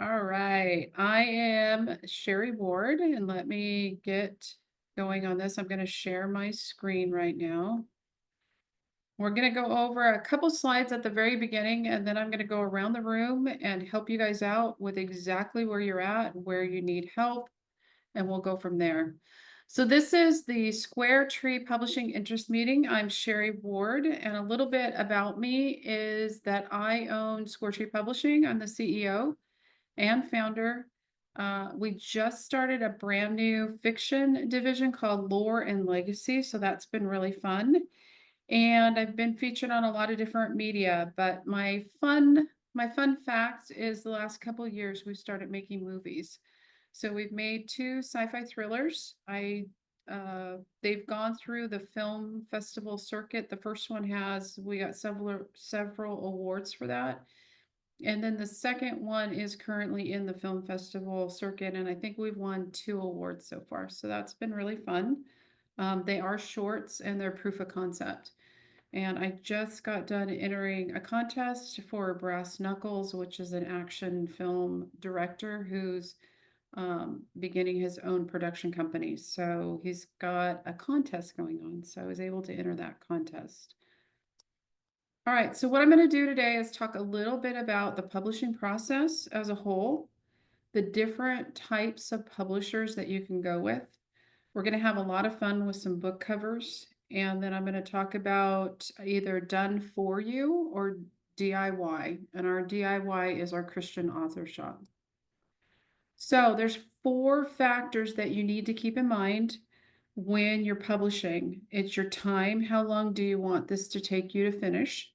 All right, I am Sherry Ward, and let me get going on this. I'm going to share my screen right now. We're going to go over a couple slides at the very beginning, and then I'm going to go around the room and help you guys out with exactly where you're at, where you need help, and we'll go from there. So this is the Square Tree Publishing Interest Meeting. I'm Sherry Ward, and a little bit about me is that I own Square Tree Publishing. I'm the CEO and founder. We just started a brand new fiction division called Lore and Legacy, so that's been really fun. And I've been featured on a lot of different media, but my fun fact is the last couple of years we've started making movies. So we've made two sci-fi thrillers. They've gone through the film festival circuit. The first one we got several awards for that. And then the second one is currently in the film festival circuit, and I think we've won two awards so far. So that's been really fun. They are shorts and they're proof of concept. And I just got done entering a contest for Brass Knuckles, which is an action film director who's beginning his own production company. So he's got a contest going on. So I was able to enter that contest. All right, so what I'm going to do today is talk a little bit about the publishing process as a whole, the different types of publishers that you can go with. We're going to have a lot of fun with some book covers, and then I'm going to talk about either done for you or DIY, and our DIY is our Christian author shop. So there's four factors that you need to keep in mind when you're publishing. It's your time. How long do you want this to take you to finish?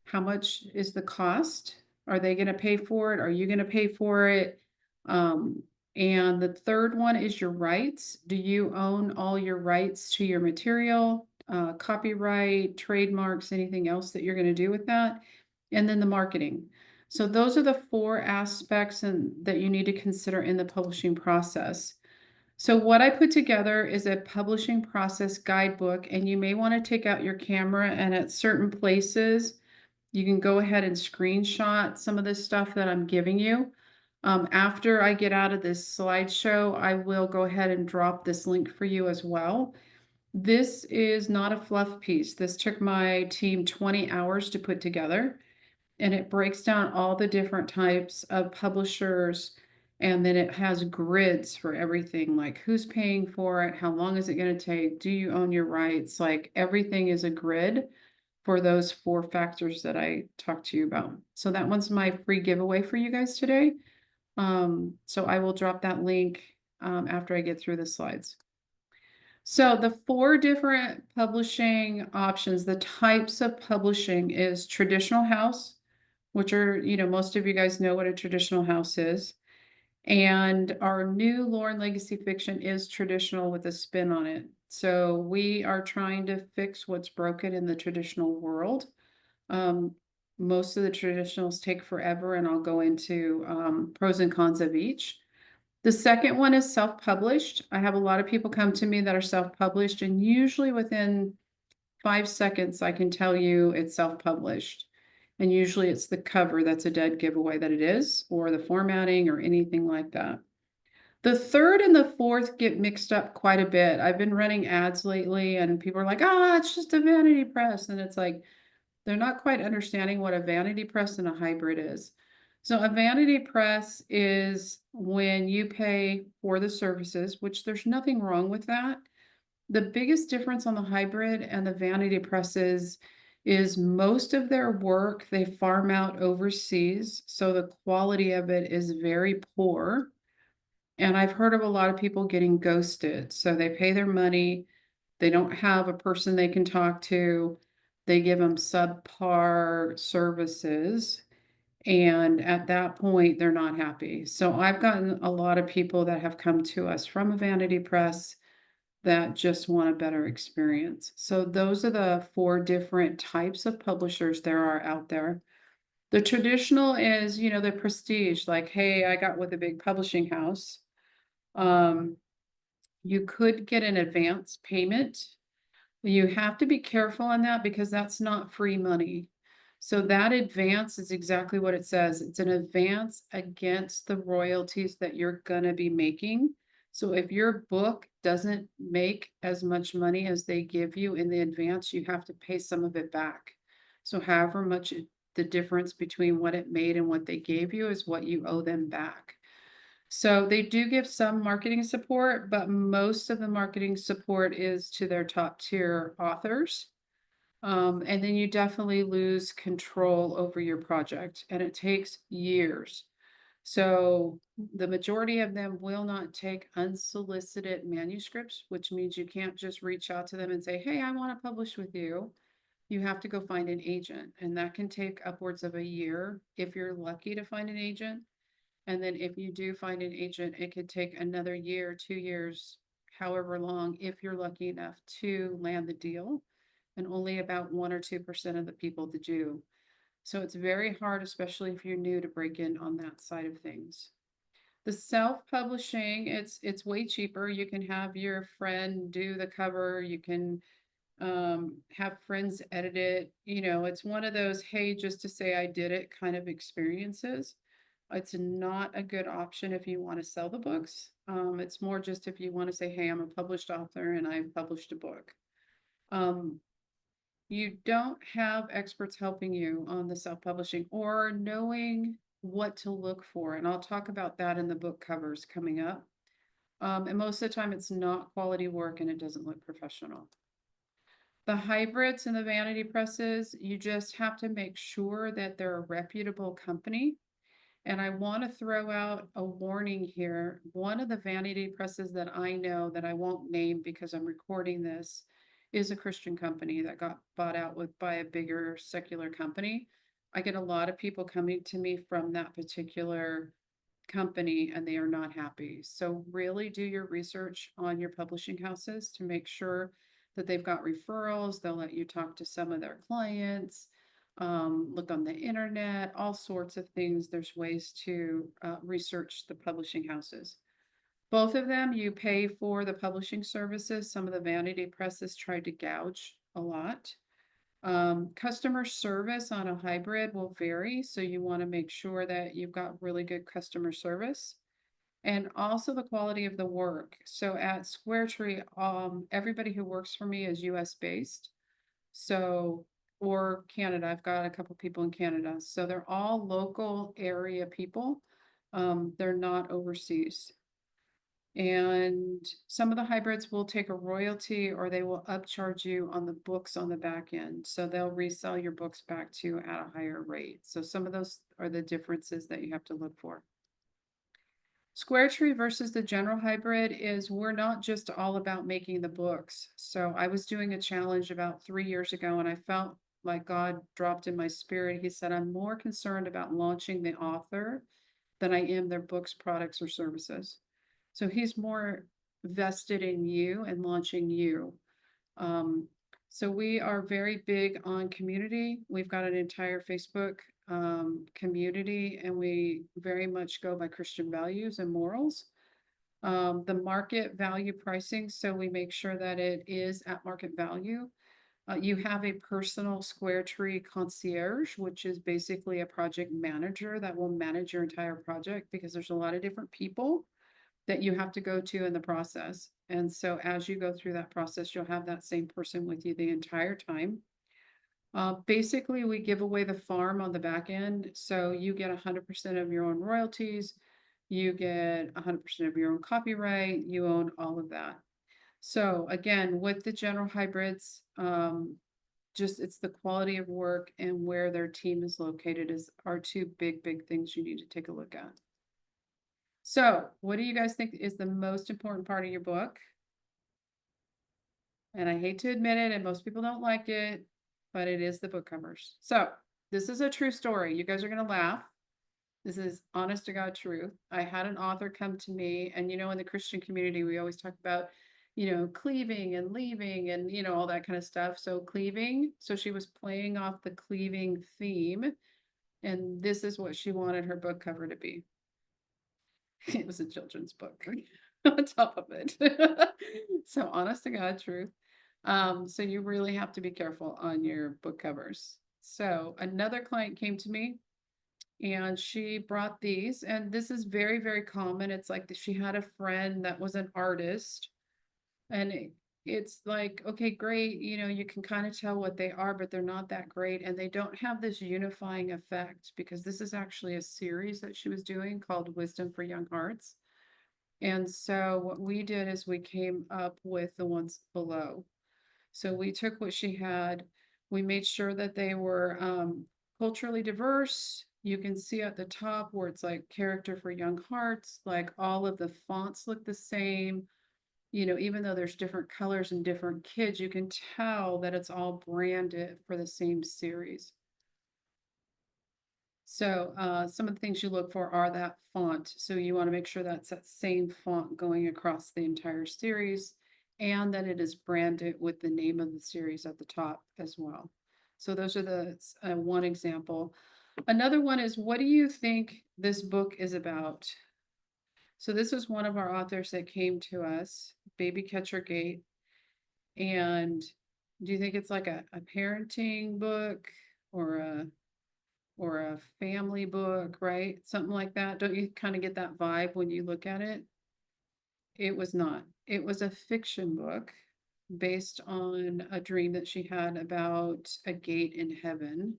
How much is the cost? Are they going to pay for it? Are you going to pay for it? Um, and the third one is your rights. Do you own all your rights to your material, copyright, trademarks, anything else that you're going to do with that? And then the marketing. So those are the four aspects that you need to consider in the publishing process. So what I put together is a publishing process guidebook, and you may want to take out your camera and at certain places, you can go ahead and screenshot some of this stuff that I'm giving you. After I get out of this slideshow, I will go ahead and drop this link for you as well. This is not a fluff piece. This took my team 20 hours to put together, and it breaks down all the different types of publishers, and then it has grids for everything, like who's paying for it, how long is it going to take, do you own your rights, like everything is a grid for those four factors that I talked to you about. So that one's my free giveaway for you guys today. So I will drop that link after I get through the slides. So the four different publishing options, the types of publishing is traditional house, which are, most of you guys know what a traditional house is. And our new Lore and Legacy fiction is traditional with a spin on it. So we are trying to fix what's broken in the traditional world. Um, most of the traditionals take forever, and I'll go into pros and cons of each. The second one is self-published. I have a lot of people come to me that are self-published, and usually within 5 seconds, I can tell you it's self-published. And usually it's the cover that's a dead giveaway that it is, or the formatting or anything like that. The third and the fourth get mixed up quite a bit. I've been running ads lately and people are like, it's just a vanity press. And it's like, they're not quite understanding what a vanity press and a hybrid is. So a vanity press is when you pay for the services, which there's nothing wrong with that. The biggest difference on the hybrid and the vanity presses is most of their work they farm out overseas, so the quality of it is very poor. And I've heard of a lot of people getting ghosted. So they pay their money, they don't have a person they can talk to, they give them subpar services, and at that point, they're not happy. So I've gotten a lot of people that have come to us from a vanity press that just want a better experience. So those are the four different types of publishers there are out there. The traditional is, the prestige, like, hey, I got with a big publishing house. Um, you could get an advance payment. You have to be careful on that because that's not free money. So that advance is exactly what it says. It's an advance against the royalties that you're gonna be making. So if your book doesn't make as much money as they give you in the advance, you have to pay some of it back. So however much the difference between what it made and what they gave you is what you owe them back. So they do give some marketing support, but most of the marketing support is to their top tier authors. And then you definitely lose control over your project, and it takes years. So the majority of them will not take unsolicited manuscripts, which means you can't just reach out to them and say, "Hey, I want to publish with you." You have to go find an agent, and that can take upwards of a year if you're lucky to find an agent. And then if you do find an agent, it could take another year, 2 years, however long, if you're lucky enough to land the deal. And only about 1 or 2% of the people to do. So it's very hard, especially if you're new, to break in on that side of things. The self-publishing, it's way cheaper. You can have your friend do the cover. You can have friends edit it. It's one of those, hey, just to say I did it kind of experiences. It's not a good option if you want to sell the books. It's more just if you want to say, hey, I'm a published author and I've published a book. Um, you don't have experts helping you on the self-publishing or knowing what to look for. And I'll talk about that in the book covers coming up. And most of the time it's not quality work and it doesn't look professional. The hybrids and the vanity presses, you just have to make sure that they're a reputable company. And I want to throw out a warning here. One of the vanity presses that I know that I won't name because I'm recording this is a Christian company that got bought out by a bigger secular company. I get a lot of people coming to me from that particular company and they are not happy. So really do your research on your publishing houses to make sure that they've got referrals. They'll let you talk to some of their clients, look on the internet, all sorts of things. There's ways to research the publishing houses. Both of them, you pay for the publishing services. Some of the vanity presses tried to gouge a lot. Customer service on a hybrid will vary, so you want to make sure that you've got really good customer service and also the quality of the work. So at SquareTree, everybody who works for me is US based. So, or Canada, I've got a couple people in Canada. So they're all local area people. They're not overseas. And some of the hybrids will take a royalty or they will upcharge you on the books on the back end. So they'll resell your books back to you at a higher rate. So some of those are the differences that you have to look for. SquareTree versus the general hybrid is we're not just all about making the books. So I was doing a challenge about 3 years ago and I felt like God dropped in my spirit. He said, I'm more concerned about launching the author than I am their books, products, or services. So he's more vested in you and launching you. Um, so we are very big on community. We've got an entire Facebook community, and we very much go by Christian values and morals. The market value pricing, so we make sure that it is at market value. You have a personal SquareTree concierge, which is basically a project manager that will manage your entire project because there's a lot of different people that you have to go to in the process. And so as you go through that process, you'll have that same person with you the entire time. Basically, we give away the farm on the back end. So you get 100% of your own royalties. You get 100% of your own copyright. You own all of that. So again, with the general hybrids, just it's the quality of work and where their team is located is are two big things you need to take a look at. So what do you guys think is the most important part of your book? And I hate to admit it, and most people don't like it, but it is the book covers. So this is a true story. You guys are gonna laugh. This is honest to God truth. I had an author come to me, and in the Christian community, we always talk about, cleaving and leaving and all that kind of stuff. So cleaving, so she was playing off the cleaving theme, and this is what she wanted her book cover to be. It was a children's book on top of it. So honest to God truth. So you really have to be careful on your book covers. So another client came to me and she brought these, and this is very, very common. It's like she had a friend that was an artist, and it's like, okay, great. You can kind of tell what they are, but they're not that great. And they don't have this unifying effect because this is actually a series that she was doing called Wisdom for Young Hearts. And so what we did is we came up with the ones below. So we took what she had, we made sure that they were culturally diverse. You can see at the top where it's like character for young hearts, like all of the fonts look the same. Even though there's different colors and different kids, you can tell that it's all branded for the same series. So some of the things you look for are that font. So you want to make sure that's that same font going across the entire series and that it is branded with the name of the series at the top as well. So those are the one example. Another one is, what do you think this book is about? So this was one of our authors that came to us, Baby Catcher Gate. And do you think it's like a parenting book or a family book, right? Something like that. Don't you kind of get that vibe when you look at it? It was not. It was a fiction book based on a dream that she had about a gate in heaven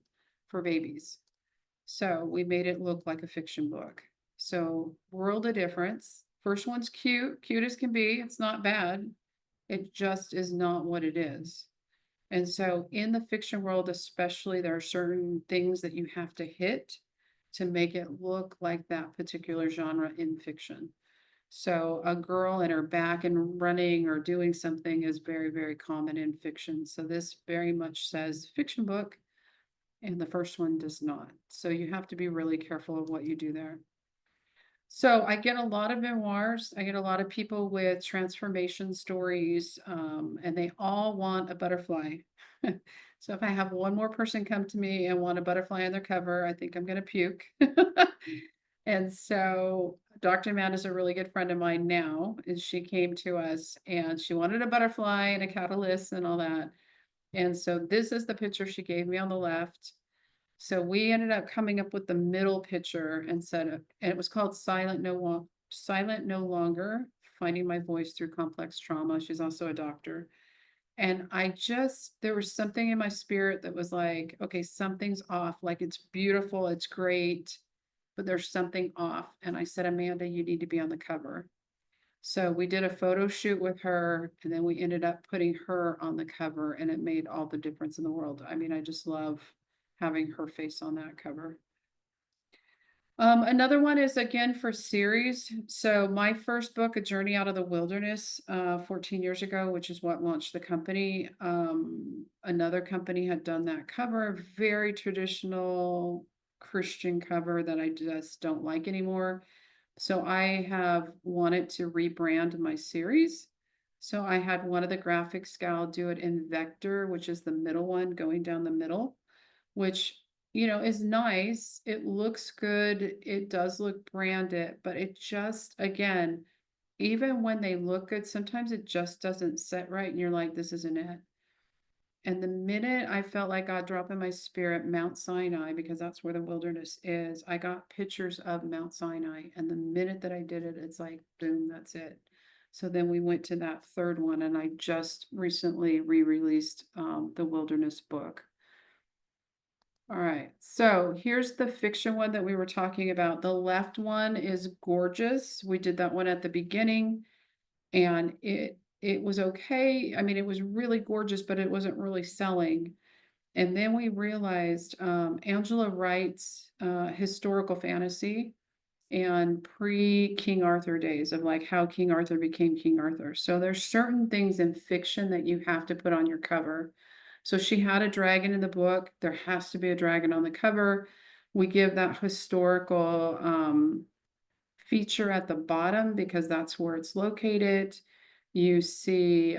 for babies. So we made it look like a fiction book. So world of difference. First one's cute, cute as can be. It's not bad. It just is not what it is. And so in the fiction world, especially, there are certain things that you have to hit to make it look like that particular genre in fiction. So a girl in her back and running or doing something is very, very common in fiction. So this very much says fiction book, and the first one does not. So you have to be really careful of what you do there. So I get a lot of memoirs. I get a lot of people with transformation stories, and they all want a butterfly. So if I have one more person come to me and want a butterfly on their cover, I think I'm going to puke. And so Dr. Amanda is a really good friend of mine now, and she came to us and she wanted a butterfly and a catalyst and all that. And so this is the picture she gave me on the left. So we ended up coming up with the middle picture and and it was called Silent No Longer, Finding My Voice Through Complex Trauma. She's also a doctor. And there was something in my spirit that was like, okay, something's off. Like, it's beautiful, it's great, but there's something off. And I said, Amanda, you need to be on the cover. So we did a photo shoot with her, and then we ended up putting her on the cover, and it made all the difference in the world. I mean, I just love having her face on that cover. Another one is again for series. So my first book, A Journey Out of the Wilderness, 14 years ago, which is what launched the company. Another company had done that cover, very traditional Christian cover that I just don't like anymore. So I have wanted to rebrand my series. So I had one of the graphics gal do it in Vector, which is the middle one going down the middle, which is nice. It looks good. It does look branded, but it just, again, even when they look good, sometimes it just doesn't set right. And you're like, this isn't it. And the minute I felt like God dropped in my spirit Mount Sinai, because that's where the wilderness is, I got pictures of Mount Sinai. And the minute that I did it, it's like, boom, that's it. So then we went to that third one, and I just recently re-released the wilderness book. All right, so here's the fiction one that we were talking about. The left one is gorgeous. We did that one at the beginning, and it was okay. I mean, it was really gorgeous, but it wasn't really selling. And then we realized Angela writes historical fantasy and pre-King Arthur days of like how King Arthur became King Arthur. So there's certain things in fiction that you have to put on your cover. So she had a dragon in the book. There has to be a dragon on the cover. We give that historical feature at the bottom because that's where it's located. You see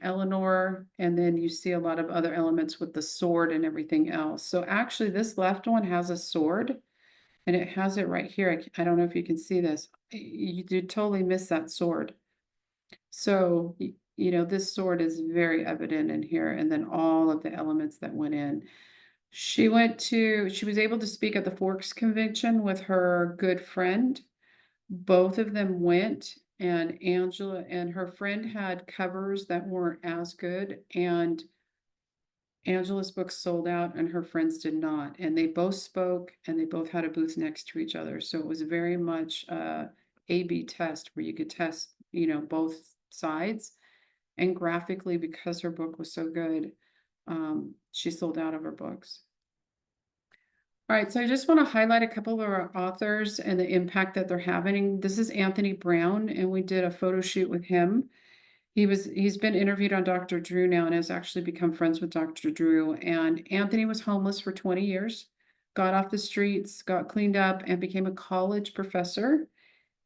Eleanor, and then you see a lot of other elements with the sword and everything else. So actually, this left one has a sword, and it has it right here. I don't know if you can see this. You did totally miss that sword. So, this sword is very evident in here, and then all of the elements that went in. She was able to speak at the Forks Convention with her good friend. Both of them went, and Angela and her friend had covers that weren't as good, and Angela's book sold out and her friends did not. And they both spoke and they both had a booth next to each other. So it was very much A/B test where you could test, both sides. And graphically, because her book was so good, she sold out of her books. All right, so I just want to highlight a couple of our authors and the impact that they're having. This is Anthony Brown, and we did a photo shoot with him. He's been interviewed on Dr. Drew now and has actually become friends with Dr. Drew. And Anthony was homeless for 20 years, got off the streets, got cleaned up, and became a college professor.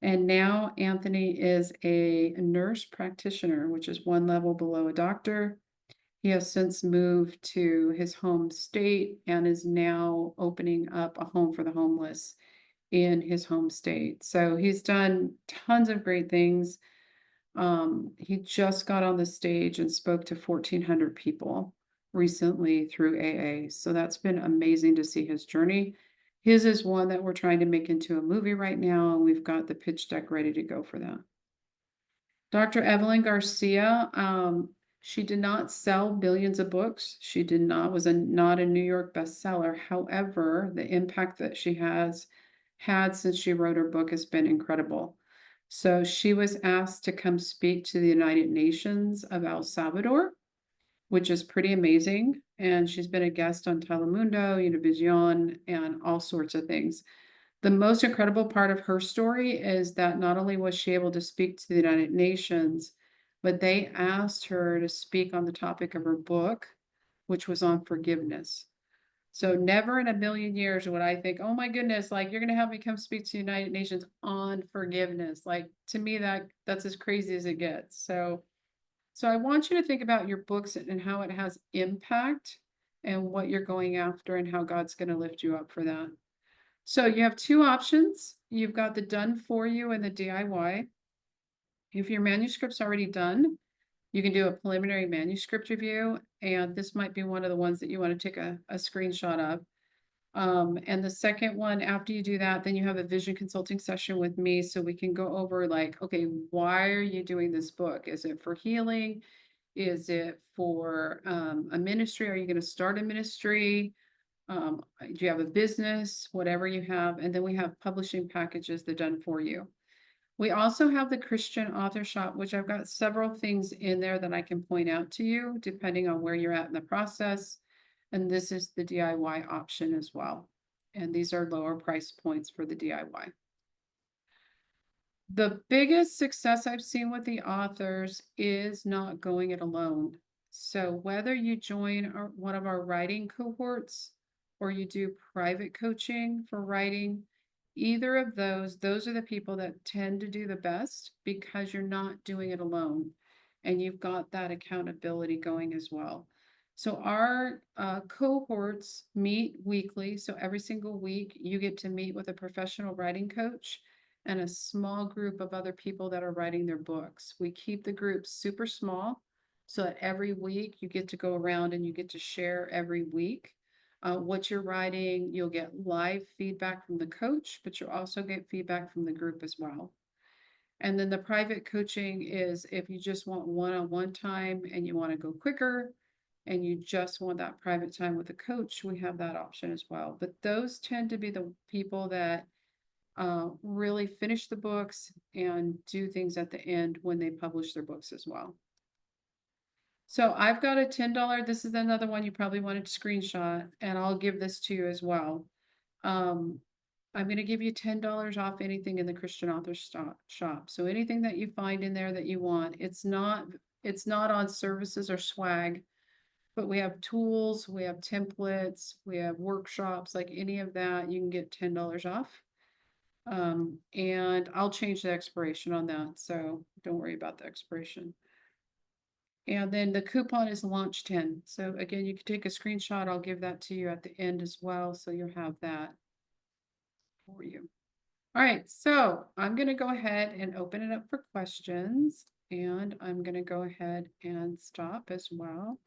And now Anthony is a nurse practitioner, which is one level below a doctor. He has since moved to his home state and is now opening up a home for the homeless in his home state. So he's done tons of great things. He just got on the stage and spoke to 1,400 people recently through AA. So that's been amazing to see his journey. His is one that we're trying to make into a movie right now, and we've got the pitch deck ready to go for that. Dr. Evelyn Garcia, she did not sell billions of books. She did not, was not a New York bestseller. However, the impact that she has had since she wrote her book has been incredible. So she was asked to come speak to the United Nations of El Salvador, which is pretty amazing. And she's been a guest on Telemundo, Univision, and all sorts of things. The most incredible part of her story is that not only was she able to speak to the United Nations, but they asked her to speak on the topic of her book, which was on forgiveness. So never in a million years would I think, oh my goodness, like you're gonna have me come speak to the United Nations on forgiveness. Like to me, that's as crazy as it gets. So I want you to think about your books and how it has impact and what you're going after and how God's gonna lift you up for that. So you have two options. You've got the done for you and the DIY. If your manuscript's already done, you can do a preliminary manuscript review, and this might be one of the ones that you want to take a screenshot of. And the second one, after you do that, then you have a vision consulting session with me so we can go over like, okay, why are you doing this book? Is it for healing? Is it for a ministry? Are you going to start a ministry? Do you have a business, whatever you have, and then we have publishing packages that are done for you. We also have the Christian Author Shop, which I've got several things in there that I can point out to you, depending on where you're at in the process. And this is the DIY option as well. And these are lower price points for the DIY. The biggest success I've seen with the authors is not going it alone. So whether you join one of our writing cohorts or you do private coaching for writing, either of those are the people that tend to do the best because you're not doing it alone and you've got that accountability going as well. So our cohorts meet weekly. So every single week you get to meet with a professional writing coach and a small group of other people that are writing their books. We keep the group super small so that every week you get to go around and you get to share every week what you're writing. You'll get live feedback from the coach, but you'll also get feedback from the group as well. And then the private coaching is if you just want one-on-one time and you want to go quicker and you just want that private time with a coach, we have that option as well. But those tend to be the people that really finish the books and do things at the end when they publish their books as well. So I've got a $10, this is another one you probably wanted to screenshot, and I'll give this to you as well. I'm going to give you $10 off anything in the Christian Author Shop. So anything that you find in there that you want, it's not on services or swag, but we have tools, we have templates, we have workshops, like any of that, you can get $10 off. And I'll change the expiration on that, so don't worry about the expiration. And then the coupon is launch 10. So again, you can take a screenshot. I'll give that to you at the end as well, so you'll have that for you. All right, so I'm going to go ahead and open it up for questions, and I'm going to go ahead and stop as well.